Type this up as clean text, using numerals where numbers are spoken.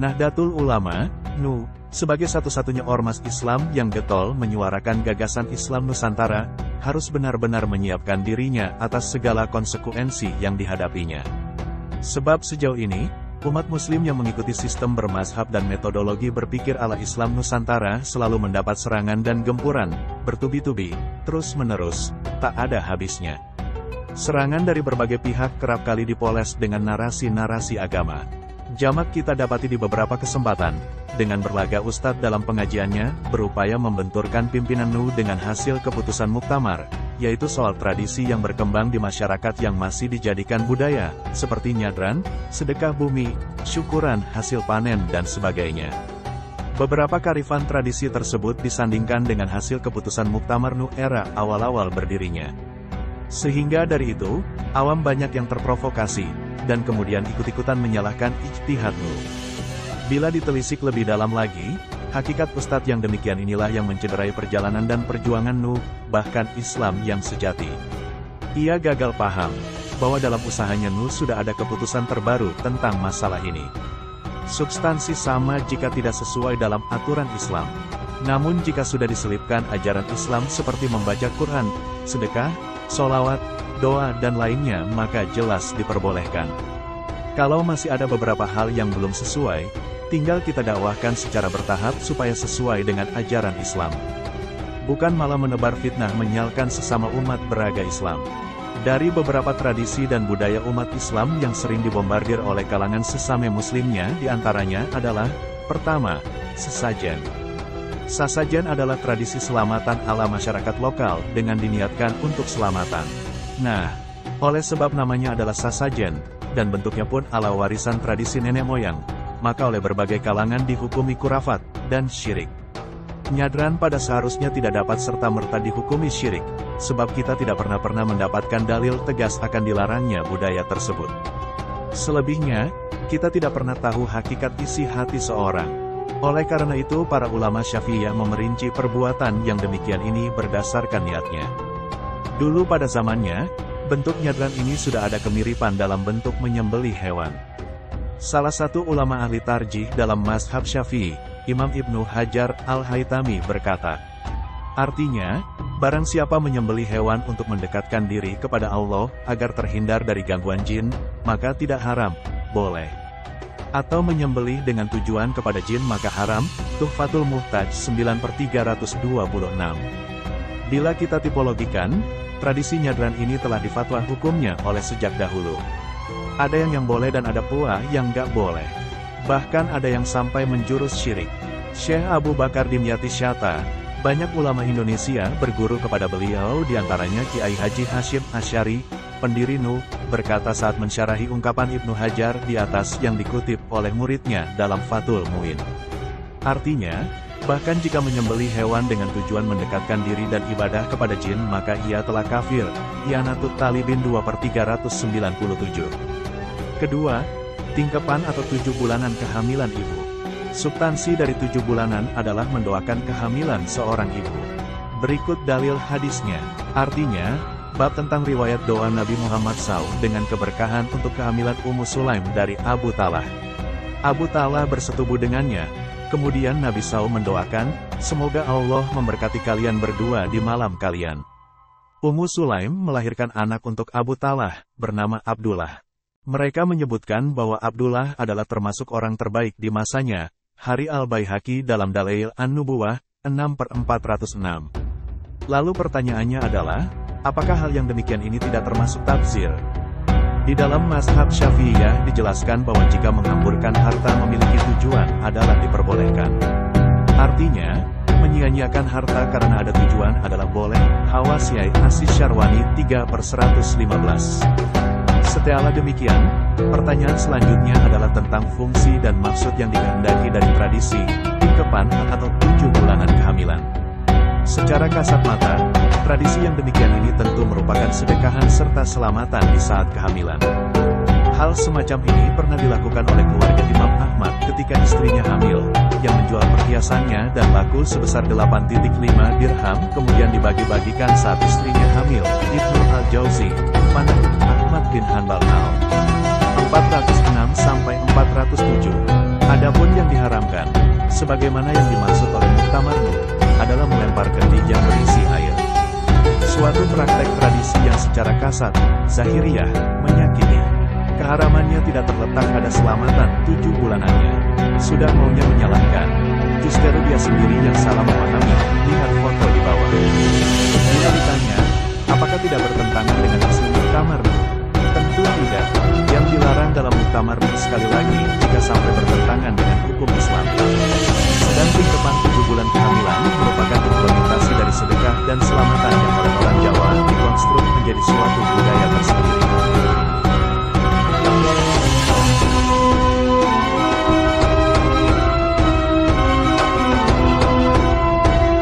Nahdlatul Ulama, NU, sebagai satu-satunya ormas Islam yang getol menyuarakan gagasan Islam Nusantara, harus benar-benar menyiapkan dirinya atas segala konsekuensi yang dihadapinya. Sebab sejauh ini, umat muslim yang mengikuti sistem bermazhab dan metodologi berpikir ala Islam Nusantara selalu mendapat serangan dan gempuran, bertubi-tubi, terus-menerus, tak ada habisnya. Serangan dari berbagai pihak kerap kali dipoles dengan narasi-narasi agama. Jamak kita dapati di beberapa kesempatan, dengan berlaga ustadz dalam pengajiannya, berupaya membenturkan pimpinan NU dengan hasil keputusan muktamar, yaitu soal tradisi yang berkembang di masyarakat yang masih dijadikan budaya, seperti nyadran, sedekah bumi, syukuran hasil panen dan sebagainya. Beberapa kearifan tradisi tersebut disandingkan dengan hasil keputusan muktamar NU era awal-awal berdirinya. Sehingga dari itu, awam banyak yang terprovokasi, dan kemudian ikut-ikutan menyalahkan ijtihad NU. Bila ditelisik lebih dalam lagi, hakikat ustadz yang demikian inilah yang mencederai perjalanan dan perjuangan NU, bahkan Islam yang sejati. Ia gagal paham, bahwa dalam usahanya NU sudah ada keputusan terbaru tentang masalah ini. Substansi sama jika tidak sesuai dalam aturan Islam. Namun jika sudah diselipkan ajaran Islam seperti membaca Quran, sedekah, sholawat, doa dan lainnya maka jelas diperbolehkan. Kalau masih ada beberapa hal yang belum sesuai, tinggal kita dakwahkan secara bertahap supaya sesuai dengan ajaran Islam. Bukan malah menebar fitnah menyalahkan sesama umat beraga Islam. Dari beberapa tradisi dan budaya umat Islam yang sering dibombardir oleh kalangan sesama muslimnya diantaranya adalah, pertama, sesajen. Sesajen adalah tradisi selamatan ala masyarakat lokal dengan diniatkan untuk selamatan. Nah, oleh sebab namanya adalah sesajen, dan bentuknya pun ala warisan tradisi nenek moyang, maka oleh berbagai kalangan dihukumi kurafat dan syirik. Nyadran pada seharusnya tidak dapat serta-merta dihukumi syirik, sebab kita tidak pernah mendapatkan dalil tegas akan dilarangnya budaya tersebut. Selebihnya, kita tidak pernah tahu hakikat isi hati seorang. Oleh karena itu para ulama Syafi'iyah memerinci perbuatan yang demikian ini berdasarkan niatnya. Dulu pada zamannya, bentuk nyadran ini sudah ada kemiripan dalam bentuk menyembelih hewan. Salah satu ulama ahli tarjih dalam mazhab Syafi'i, Imam Ibnu Hajar Al-Haytami berkata, artinya, barang siapa menyembelih hewan untuk mendekatkan diri kepada Allah agar terhindar dari gangguan jin, maka tidak haram, boleh. Atau menyembelih dengan tujuan kepada jin maka haram, Tuhfatul Muhtaj 9/326. Bila kita tipologikan, tradisi nyadran ini telah difatwa hukumnya oleh sejak dahulu. Ada yang boleh dan ada pula yang nggak boleh. Bahkan ada yang sampai menjurus syirik. Syekh Abu Bakar Dimyati Syata, banyak ulama Indonesia berguru kepada beliau diantaranya Kiai Haji Hashim Asy'ari, pendiri NU, berkata saat mensyarahi ungkapan Ibnu Hajar di atas yang dikutip oleh muridnya dalam Fathul Muin. Artinya, bahkan jika menyembelih hewan dengan tujuan mendekatkan diri dan ibadah kepada jin maka ia telah kafir. Ianatut Talibin 2/397. Kedua, tingkepan atau 7 bulanan kehamilan ibu. Substansi dari 7 bulanan adalah mendoakan kehamilan seorang ibu. Berikut dalil hadisnya. Artinya, bab tentang riwayat doa Nabi Muhammad SAW dengan keberkahan untuk kehamilan Ummu Sulaim dari Abu Talhah. Abu Talhah bersetubuh dengannya. Kemudian Nabi SAW mendoakan, semoga Allah memberkati kalian berdua di malam kalian. Ummu Sulaim melahirkan anak untuk Abu Talhah, bernama Abdullah. Mereka menyebutkan bahwa Abdullah adalah termasuk orang terbaik di masanya. Hari Al-Baihaqi dalam Dalail An-Nubuwah, 6/406. Lalu pertanyaannya adalah, apakah hal yang demikian ini tidak termasuk tafsir? Di dalam mazhab Syafi'iyah dijelaskan bahwa jika menghamburkan harta memiliki tujuan adalah diperbolehkan. Artinya, menyia-nyiakan harta karena ada tujuan adalah boleh. Hawasyai Asis Syarwani 3/115. Setelah demikian, pertanyaan selanjutnya adalah tentang fungsi dan maksud yang dikehendaki dari tradisi, tingkepan atau 7 bulanan kehamilan. Secara kasat mata, tradisi yang demikian ini tentu merupakan sedekahan serta selamatan di saat kehamilan. Hal semacam ini pernah dilakukan oleh keluarga Imam Ahmad ketika istrinya hamil, yang menjual perhiasannya dan laku sebesar 8,5 dirham kemudian dibagi-bagikan saat istrinya hamil. Ibnu Al-Jauzi, Manaqib Ahmad bin Hanbal al. 406-407. Adapun yang diharamkan, sebagaimana yang dimaksud oleh muktamar Nuh, adalah melempar kendi yang berisi air. Suatu praktek tradisi yang secara kasat, zahiriyah, menyakiti. Keharamannya tidak terletak pada selamatan 7 bulanannya. Sudah maunya menyalahkan, justru dia sendiri yang salah memahami. Lihat foto di bawah. Bila ditanya, apakah tidak bertentangan dengan hasil muktamar Nuh? Tentu tidak. Yang dilarang dalam muktamar Nuh sekali lagi, jika sampai bertentangan dengan hukum Islam. Sedang titipan 7 bulan kehamilan merupakan implementasi dari sedekah dan selamatan yang oleh orang Jawa dikonsumsi